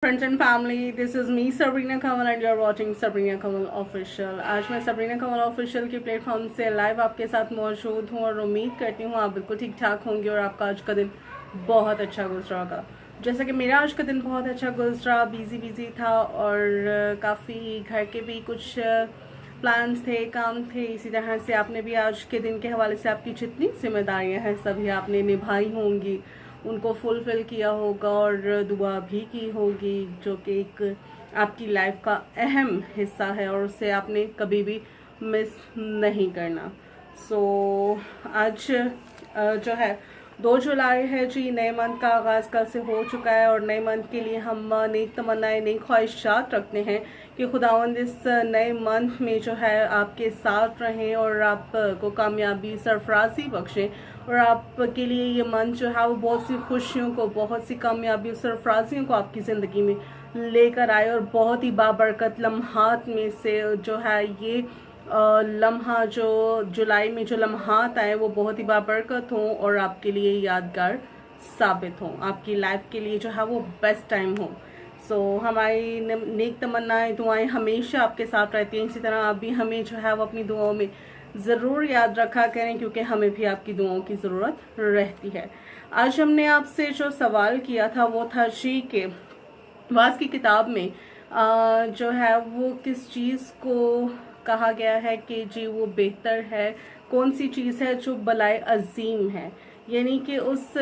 Friends and family, this is me Sabrina Kamal and you are watching Sabrina Kamal Official। आज मैं Sabrina Kamal Official के platform से live आपके साथ मौजूद हूँ और उम्मीद करती हूँ आप बिल्कुल ठीक ठाक होंगे और आपका आज का दिन बहुत अच्छा गुजरा होगा। जैसा कि मेरा आज का दिन बहुत अच्छा गुजरा, बिजी था और काफ़ी घर के भी कुछ प्लान्स थे, काम थे। इसी तरह से आपने भी आज के दिन के हवाले से आपकी जितनी जिम्मेदारियां हैं सभी आपने निभाई होंगी, उनको फुलफिल किया होगा और दुआ भी की होगी, जो कि एक आपकी लाइफ का अहम हिस्सा है और उसे आपने कभी भी मिस नहीं करना। आज जो है 2 जुलाई है जी, नए मंथ का आगाज़ कल से हो चुका है और नए मंथ के लिए हम नेक तमन्नाएं, नेक ख्वाहिशात रखते हैं कि खुदावंद इस नए मंथ में जो है आपके साथ रहें और आपको कामयाबी सरफराजी बख्शें और आपके लिए ये मंथ जो है वो बहुत सी खुशियों को, बहुत सी कामयाबी और सरफराजियों को आपकी ज़िंदगी में लेकर आए और बहुत ही बाबरकत लम्हात में से जो है ये लम्हा जो जुलाई में जो लम्हात आए वो बहुत ही बाबरकत हों और आपके लिए यादगार साबित हों, आपकी लाइफ के लिए जो है वो बेस्ट टाइम हो। हमारी नेक तमन्नाएं, दुआएं हमेशा आपके साथ रहती हैं। इसी तरह आप भी हमें जो है वो अपनी दुआओं में ज़रूर याद रखा करें, क्योंकि हमें भी आपकी दुआओं की ज़रूरत रहती है। आज हमने आपसे जो सवाल किया था वो था जी के वास की किताब में जो है वो किस चीज़ को कहा गया है कि जी वो बेहतर है, कौन सी चीज़ है जो बलाए अजीम है, यानी कि उस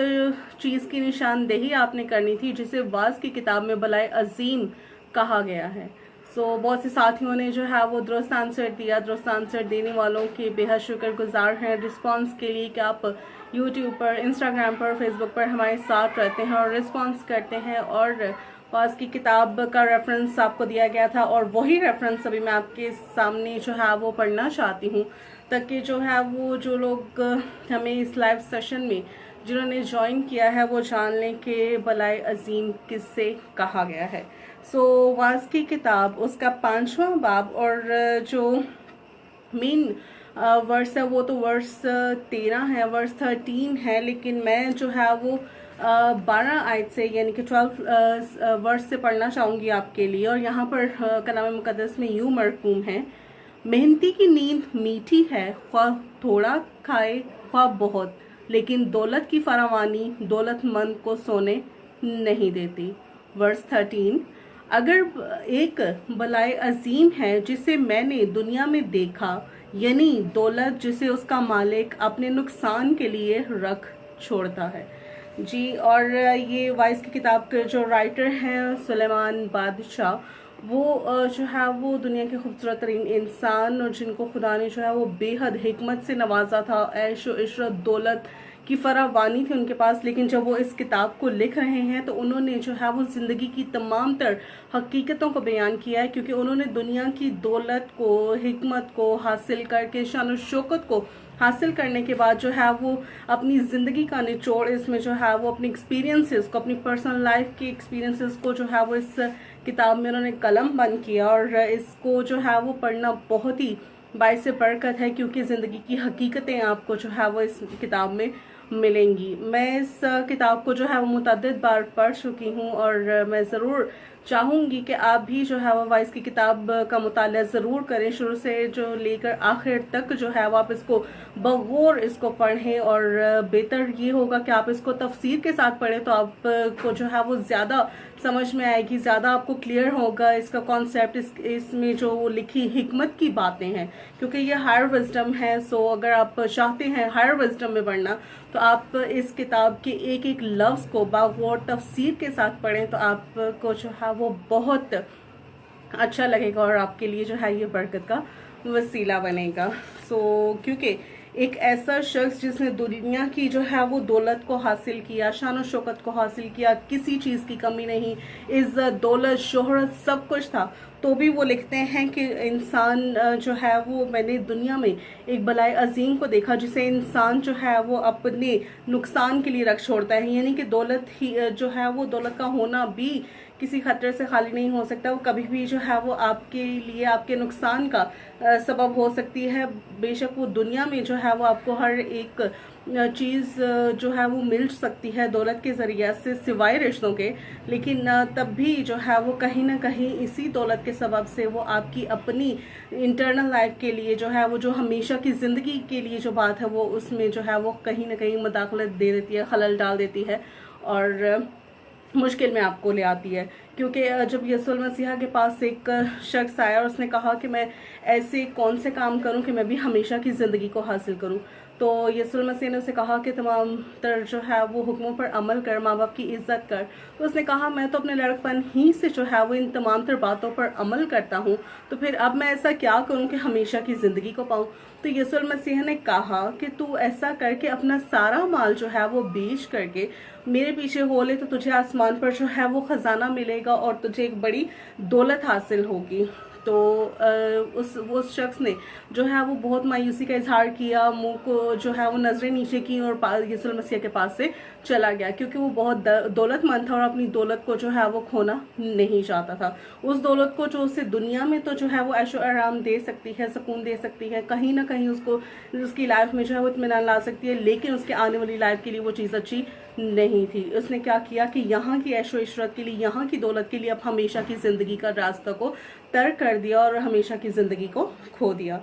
चीज़ की निशानदेही आपने करनी थी जिसे वास की किताब में बलाए अजीम कहा गया है। बहुत से साथियों ने जो है वो दुरुस्त आंसर दिया। दुरुस्त आंसर देने वालों के बेहद शुक्रगुजार हैं रिस्पांस के लिए कि आप यूट्यूब पर, इंस्टाग्राम पर, फेसबुक पर हमारे साथ रहते हैं और रिस्पांस करते हैं। और वास की किताब का रेफरेंस आपको दिया गया था और वही रेफरेंस अभी मैं आपके सामने जो है वो पढ़ना चाहती हूँ, ताकि जो है वो जो लोग हमें इस लाइव सेशन में जिन्होंने ज्वाइन किया है वो जान लें कि बलाए अजीम किससे कहा गया है। वास की किताब उसका 5वां बाब और जो मेन वर्स है वो तो वर्स 13 है, वर्स 13 है, लेकिन मैं जो है वो 12 आयत से यानी कि 12 वर्स से पढ़ना चाहूँगी आपके लिए। और यहाँ पर कलाम मुकद्दस में यूँ मरकूम है, मेहनती की नींद मीठी है, ख्वाह थोड़ा खाए ख्वाह बहुत, लेकिन दौलत की फरावानी दौलतमंद को सोने नहीं देती। वर्स 13, अगर एक बलाए अजीम है जिसे मैंने दुनिया में देखा, यानी दौलत जिसे उसका मालिक अपने नुकसान के लिए रख छोड़ता है जी। और ये वाइस की किताब के जो राइटर हैं सुलेमान बादशाह, वो जो है वो दुनिया के खूबसूरत तरीन इंसान और जिनको खुदा ने जो है वो बेहद हिकमत से नवाजा था, ऐश व इशरत दौलत की फरावानी थी उनके पास। लेकिन जब वो इस किताब को लिख रहे हैं तो उन्होंने जो है वो ज़िंदगी की तमाम तर हकीकतों को बयान किया है, क्योंकि उन्होंने दुनिया की दौलत को, हिकमत को हासिल करके, शान शौकत को हासिल करने के बाद जो है वो अपनी ज़िंदगी का निचोड़ इसमें जो है वो अपनी एक्सपीरियंसेस को, अपनी पर्सनल लाइफ के एक्सपीरियंसेस को जो है वो इस किताब में उन्होंने कलम बंद किया। और इसको जो है वो पढ़ना बहुत ही बाइस बरकत है, क्योंकि ज़िंदगी की हकीकतें आपको जो है वो इस किताब में मिलेंगी। मैं इस किताब को जो है वो मुतअद्दिद बार पढ़ चुकी हूँ और मैं ज़रूर चाहूँगी कि आप भी जो है वो वाइस की किताब का मुताला ज़रूर करें, शुरू से जो लेकर आखिर तक जो है वो आप इसको बगौर इसको पढ़ें। और बेहतर ये होगा कि आप इसको तफसीर के साथ पढ़ें, तो आपको जो है वो ज़्यादा समझ में आएगी, ज़्यादा आपको क्लियर होगा इसका कॉन्सेप्ट, इसमें जो लिखी हिकमत की बातें हैं, क्योंकि ये हायर विजडम है। अगर आप चाहते हैं हायर विजडम में पढ़ना तो आप इस किताब के एक एक लफ्ज़ को बागौर तफसीर के साथ पढ़ें, तो आपको जो है वो बहुत अच्छा लगेगा और आपके लिए जो है ये बरकत का वसीला बनेगा। क्योंकि एक ऐसा शख्स जिसने दुनिया की जो है वो दौलत को हासिल किया, शान और शौकत को हासिल किया, किसी चीज़ की कमी नहीं, इज्जत, दौलत, शोहरत सब कुछ था, तो भी वो लिखते हैं कि इंसान जो है वो, मैंने दुनिया में एक बलाए अजीम को देखा जिसे इंसान जो है वो अपने नुकसान के लिए रख छोड़ता है। यानी कि दौलत ही जो है वो, दौलत का होना भी किसी खतरे से खाली नहीं हो सकता, वो कभी भी जो है वो आपके लिए, आपके नुकसान का सबब हो सकती है। बेशक वो दुनिया में जो है वो आपको हर एक चीज़ जो है वो मिल सकती है दौलत के ज़रिए से सिवाय रिश्तों के, लेकिन तब भी जो है वो कहीं ना कहीं इसी दौलत के सबब से वो आपकी अपनी इंटरनल लाइफ के लिए जो है वो जो हमेशा की ज़िंदगी के लिए जो बात है वो उसमें जो है वो कहीं ना कहीं मदाखलत दे देती है, खलल डाल देती है और मुश्किल में आपको ले आती है। क्योंकि जब यीशु मसीहा के पास एक शख्स आया और उसने कहा कि मैं ऐसे कौन से काम करूं कि मैं भी हमेशा की ज़िंदगी को हासिल करूं, तो यीशु मसीह ने उसे कहा कि तमाम तर जो है वो हुक्मों पर अमल कर, माँ बाप की इज्जत कर। तो उसने कहा मैं तो अपने लड़कपन ही से जो है वो इन तमाम तर बातों पर अमल करता हूँ, तो फिर अब मैं ऐसा क्या करूँ कि हमेशा की ज़िंदगी को पाऊँ। तो यीशु मसीह ने कहा कि तू ऐसा करके अपना सारा माल जो है वो बेच करके मेरे पीछे हो ले, तो तुझे आसमान पर जो है वो खजाना मिलेगा और तुझे एक बड़ी दौलत हासिल होगी। तो उस शख्स ने जो है वो बहुत मायूसी का इजहार किया, मुंह को जो है वो नजरें नीचे की और यीशु मसीह के पास से चला गया, क्योंकि वो बहुत दौलतमंद था और अपनी दौलत को जो है वो खोना नहीं चाहता था। उस दौलत को जो उसे दुनिया में तो जो है वो ऐशो आराम दे सकती है, सुकून दे सकती है, कहीं ना कहीं उसको उसकी लाइफ में जो है वो इत्मीनान ला सकती है, लेकिन उसके आने वाली लाइफ के लिए वो चीज़ अच्छी नहीं थी। उसने क्या किया कि यहाँ की ऐशो इशरत के लिए, यहाँ की दौलत के लिए अब हमेशा की ज़िंदगी का रास्ता को तर्क कर दिया और हमेशा की ज़िंदगी को खो दिया।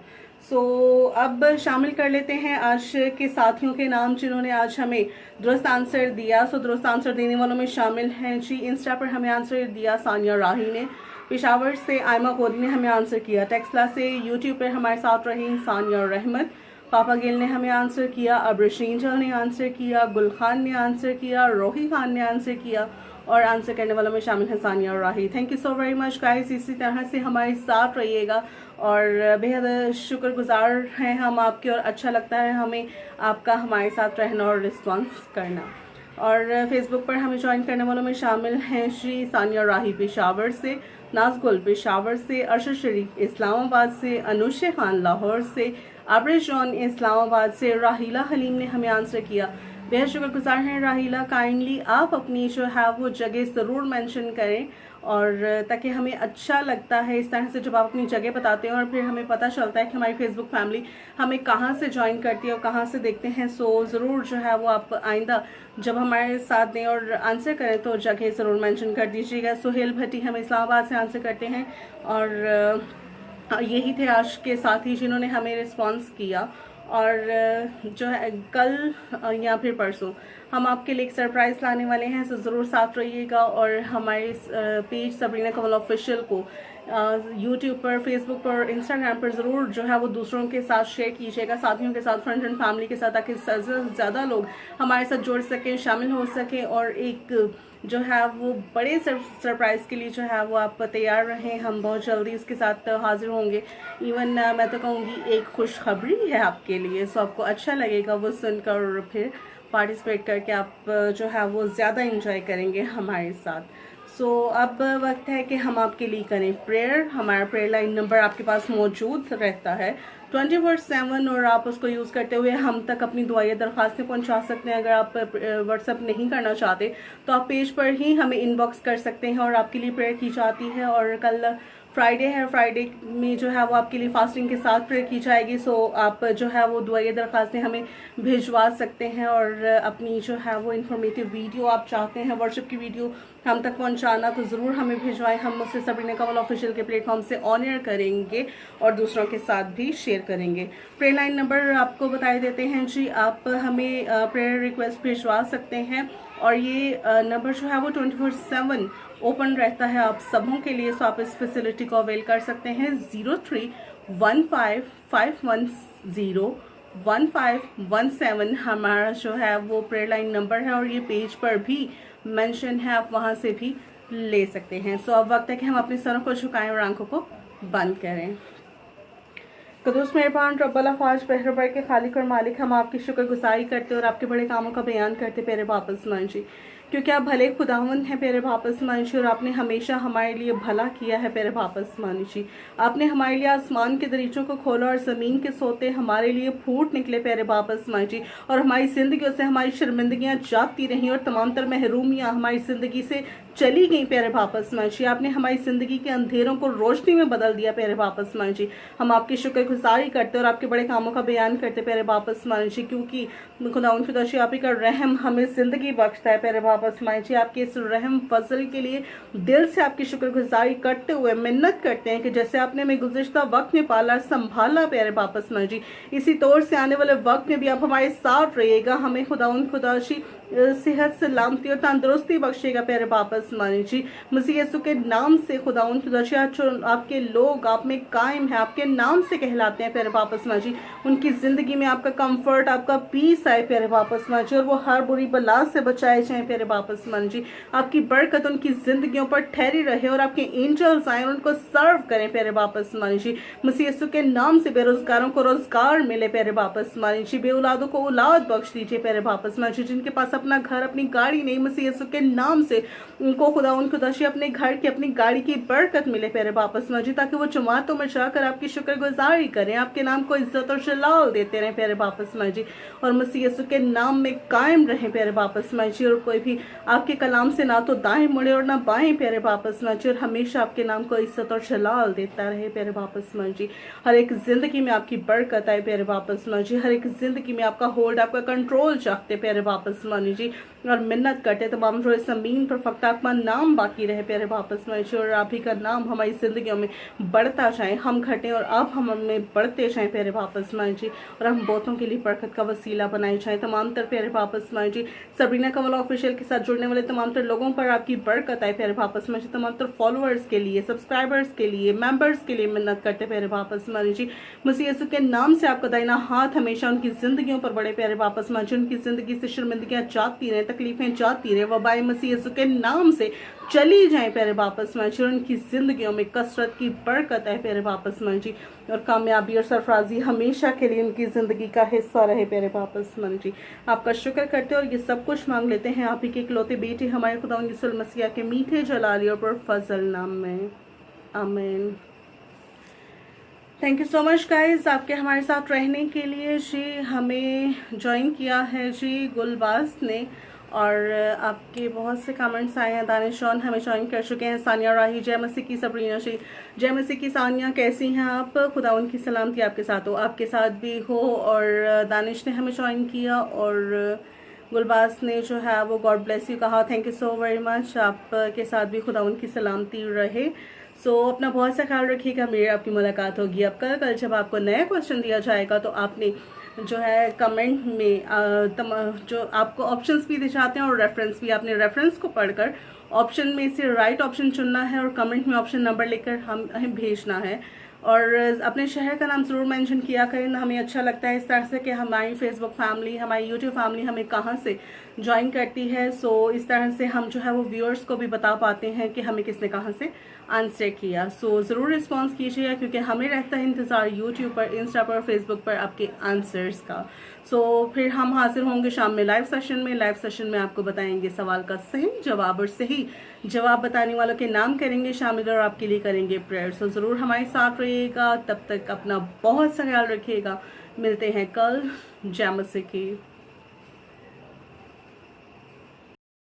अब शामिल कर लेते हैं आज के साथियों के नाम जिन्होंने आज हमें दुरुस्त आंसर दिया। दुरुस्त आंसर देने वालों में शामिल हैं जी, इंस्टा पर हमें आंसर दिया सानिया राही ने, पेशावर से आयमा कोरी ने हमें आंसर किया, टेक्सला से यूट्यूब पर हमारे साथ रही सानिया रहमत, पापा गिल ने हमें आंसर किया, अब्रशींजल ने आंसर किया, गुल खान ने आंसर किया, रोही खान ने आंसर किया और आंसर करने वालों में शामिल है सानिया और Rahi. Thank you so very much guys, इसी तरह से हमारे साथ रहिएगा और बेहद शुक्रगुजार हैं हम आपके और अच्छा लगता है हमें आपका हमारे साथ रहना और रिस्पॉन्स करना। और फेसबुक पर हमें ज्वाइन करने वालों में शामिल हैं श्री सानिया राही पेशावर से, नाजगुल पेशावर से, अरशद शरीफ इस्लामाबाद से, अनुशे खान लाहौर से, आबरे जॉन इस्लामाबाद से, राहीला हलीम ने हमें आंसर किया। बेहद शुक्रगुजार हैं राहीला, काइंडली आप अपनी जो है वो जगह ज़रूर मेंशन करें और ताकि हमें अच्छा लगता है इस तरह से जब आप अपनी जगह बताते हैं और फिर हमें पता चलता है कि हमारी फेसबुक फैमिली हमें कहाँ से ज्वाइन करती है और कहाँ से देखते हैं। ज़रूर जो है वो आप आइंदा जब हमारे साथ दें और आंसर करें तो जगह ज़रूर मेंशन कर दीजिएगा। सुहेल भट्टी हम इस्लामाबाद से आंसर करते हैं और यही थे आज के साथी जिन्होंने हमें रिस्पॉन्स किया। और जो है कल या फिर परसों हम आपके लिए एक सरप्राइज़ लाने वाले हैं, ज़रूर साथ रहिएगा और हमारे पेज सबरीना कमल ऑफिशियल को यूट्यूब पर, फेसबुक पर, इंस्टाग्राम पर ज़रूर जो है वो दूसरों के साथ शेयर कीजिएगा, साथियों के साथ, फ्रेंड्स एंड फैमिली के साथ, ताकि ज़्यादा लोग हमारे साथ जुड़ सकें, शामिल हो सकें और एक जो है वो बड़े सरप्राइज़ के लिए जो है वो आप तैयार रहें। हम बहुत जल्दी इसके साथ हाजिर होंगे। इवन मैं तो कहूँगी एक खुशखबरी है आपके लिए, आपको अच्छा लगेगा वो सुनकर और फिर पार्टिसिपेट करके आप जो है वो ज़्यादा इंजॉय करेंगे हमारे साथ। अब वक्त है कि हम आपके लिए करें प्रेयर। हमारा प्रेयर लाइन नंबर आपके पास मौजूद रहता है 24/7 और आप उसको यूज़ करते हुए हम तक अपनी दुआएं दरख्वास्तें पहुंचा सकते हैं। अगर आप व्हाट्सएप नहीं करना चाहते तो आप पेज पर ही हमें इनबॉक्स कर सकते हैं और आपके लिए प्रेयर की जाती है। और कल फ्राइडे है, फ्राइडे में जो है वो आपके लिए फास्टिंग के साथ प्रेयर की जाएगी। आप जो है वो दुआएं दरख्वास्तें हमें भिजवा सकते हैं और अपनी जो है वो इन्फॉर्मेटिव वीडियो आप चाहते हैं व्हाट्सएप की वीडियो हम तक पहुंचाना तो ज़रूर हमें भिजवाएं। हम उससे सबरीना कमल ऑफिशियल के प्लेटफॉर्म से ऑन एयर करेंगे और दूसरों के साथ भी शेयर करेंगे। प्रेयर लाइन नंबर आपको बताए देते हैं जी, आप हमें प्रेयर रिक्वेस्ट भिजवा सकते हैं और ये नंबर जो है वो 24/7 ओपन रहता है आप सबों के लिए। आप इस फैसिलिटी को अवेल कर सकते हैं। 031551011517 हमारा जो है वो प्रेयर लाइन नंबर है और ये पेज पर भी मेंशन है, आप वहां से भी ले सकते हैं। अब वक्त है कि हम अपने सरों को झुकाएं और आंखों को बंद करें। कुदूस मेहरबान रब्बल अफ़वाज पहरबर के खालिक और मालिक, हम आपकी शुक्रगुजारी करते और आपके बड़े कामों का बयान करते प्यारे बाप आसमान जी, क्योंकि आप भले खुदावंद हैं प्यारे बाप आसमान जी और आपने हमेशा हमारे लिए भला किया है प्यारे बाप आसमान जी। आपने हमारे लिए आसमान के दरीचों को खोला और ज़मीन के सोते हमारे लिए फूट निकले प्यारे बाप आसमान जी, और हमारी ज़िंदगियों से हमारी शर्मिंदगियाँ जाती रहीं और तमाम तर महरूमियाँ हमारी ज़िंदगी से चली गई प्यारे पापा इस्माइल जी। आपने हमारी ज़िंदगी के अंधेरों को रोशनी में बदल दिया प्यारे पापा इस्माइल जी। हम आपकी शुक्रगुजारी करते और आपके बड़े कामों का बयान करते प्यारे पापा इस्माइल जी, क्योंकि खुदावंद खुदाशी आप ही का रहम हमें ज़िंदगी बख्शता है प्यारे पापा इस्माइल जी। आपके इस रहम फजल के लिए दिल से आपकी शुक्रगुजारी करते हुए मिन्नत करते हैं कि जैसे आपने हमें गुज़िश्ता वक्त में पाला संभाला प्यारे पापा इस्माइल जी, इसी तौर से आने वाले वक्त में भी आप हमारे साथ रहिएगा। हमें खुदावंद खुदाशी सेहत सलामती और तंदुरुस्ती बख्शेगा प्यारे पापा इस्माइल जी। मसीह यीशु के नाम से खुदावंद खुदाशी आपके लोग आप में कायम है, आपके नाम से कहलाते हैं प्यारे पापा इस्माइल जी, उनकी ज़िंदगी में आपका कंफर्ट आपका पीस आए प्यारे पापा इस्माइल जी, और वो हर बुरी बला से बचाए जाए प्यारे पापा इस्माइल जी। आपकी बरकत उनकी ज़िंदगियों पर ठहरी रहे और आपके एंजल्स आए और उनको सर्व करें प्यारे पापा इस्माइल जी। मसीह यीशु के नाम से बेरोजगारों को रोजगार मिले प्यारे पापा इस्माइल जी। बेऔलादों को औलाद बख्श दीजिए प्यारे पापा इस्माइल जी। जिनके पास अपना घर अपनी गाड़ी नहीं, मसीह यीशु के नाम से उनको खुदाशी अपने घर की अपनी गाड़ी की बरकत मिले प्यारे पापा इस्माइल जी, ताकि वो जमातों में जाकर आपकी शुक्रगुजारी करें, आपके नाम को इज्जत और जलाल देते रहें प्यारे पापा इस्माइल जी, और मसीह यीशु के नाम में कायम रहें प्यारे पापा इस्माइल जी। और कोई भी आपके कलाम से ना तो दाएं मुड़े और ना बाएं प्यारे पापा इस्माइल जी, और हमेशा आपके नाम को इज्जत और जलाल देता रहे प्यारे पापा इस्माइल जी। हर एक जिंदगी में आपकी बरकत आए प्यारे पापा इस्माइल जी, हर एक जिंदगी में आपका होल्ड आपका कंट्रोल चाहते प्यारे पापा इस्माइल जी, और मिन्नत करते तमाम रोज़ ज़मीन पर फक्त आपका नाम बाकी रहे प्यारे पापा इस्माइल जी, और आप ही का नाम हमारी ज़िंदगियों में बढ़ता जाए, हम घटें और आप हमें बढ़ते जाएं प्यारे पापा इस्माइल जी, और हम बहुतों के लिए बरकत का वसीला बनाए जाएं। तमाम तर प्यारे पापा इस्माइल जी सबरीना कमल ऑफिशियल के साथ जुड़ने वाले तमाम तर लोगों पर आपकी बरकत आए प्यारे पापा इस्माइल जी। तमाम तर फॉलोअर्स के लिए, सब्सक्राइबर्स के लिए, मेंबर्स के लिए मिन्नत करते प्यारे पापा इस्माइल जी। मसीह यीशु के नाम से आपका दाहिना हाथ हमेशा उनकी जिंदगियों पर बड़े प्यारे पापा इस्माइल जी। उनकी जिंदगी से शर्मिंदगियां जाती रहे, तकलीफें जाती रहे, वबाएं मसीह यीशु के नाम से चली जाएं प्यारे पापा इस्माइल जी। उनकी जिंदगियों में कसरत की बरकत है प्यारे पापा इस्माइल जी, और कामयाबी और सरफराजी हमेशा के लिए उनकी जिंदगी का हिस्सा रहे प्यारे पापा इस्माइल जी। आपका शुक्र करते और ये सब कुछ मांग लेते हैं आप ही के इकलौते बेटे हमारे खुदावंद यीशु मसीह के मीठे जलाली और फजल नाम में, आमीन। Thank you so much guys आपके हमारे साथ रहने के लिए। जी हमें ज्वाइन किया है जी गुलबाज ने, और आपके बहुत से कमेंट्स आए हैं। दानिशौन हमें ज्वाइन कर चुके हैं, सानिया राही, जय मसीह की सबरीना जी, जय मसीह की सानिया, कैसी हैं आप? खुदावंद की सलामती आपके साथ हो, आपके साथ भी हो। और दानिश ने हमें ज्वाइन किया, और गुलबाज ने जो है वो गॉड ब्लेस यू कहा, thank you so very much. आपके साथ भी खुदावंद की सलामती रहे। अपना बहुत सा ख्याल रखिएगा। मेरी आपकी मुलाकात होगी अब कल जब आपको नया क्वेश्चन दिया जाएगा, तो आपने जो है कमेंट में जो आपको ऑप्शंस भी दिए जाते हैं और रेफरेंस भी, आपने रेफरेंस को पढ़कर ऑप्शन में से राइट ऑप्शन चुनना है और कमेंट में ऑप्शन नंबर लिखकर हमें भेजना है, और अपने शहर का नाम ज़रूर मेंशन किया करें। हमें अच्छा लगता है इस तरह से कि हमारी फेसबुक फैमिली, हमारी यूट्यूब फैमिली हमें कहाँ से ज्वाइन करती है। इस तरह से हम जो है वो व्यूअर्स को भी बता पाते हैं कि हमें किसने कहाँ से आंसर किया। ज़रूर रिस्पॉन्स कीजिएगा, क्योंकि हमें रहता है इंतज़ार यूट्यूब पर, इंस्टा पर, फेसबुक पर आपके आंसर्स का। फिर हम हाजिर होंगे शाम में लाइव सेशन में आपको बताएंगे सवाल का सही जवाब, और सही जवाब बताने वालों के नाम करेंगे शामिल और आपके लिए करेंगे प्रेयर। ज़रूर हमारे साथ रहिएगा। तब तक अपना बहुत सा ख्याल रखिएगा। मिलते हैं कल। जय मसीह की।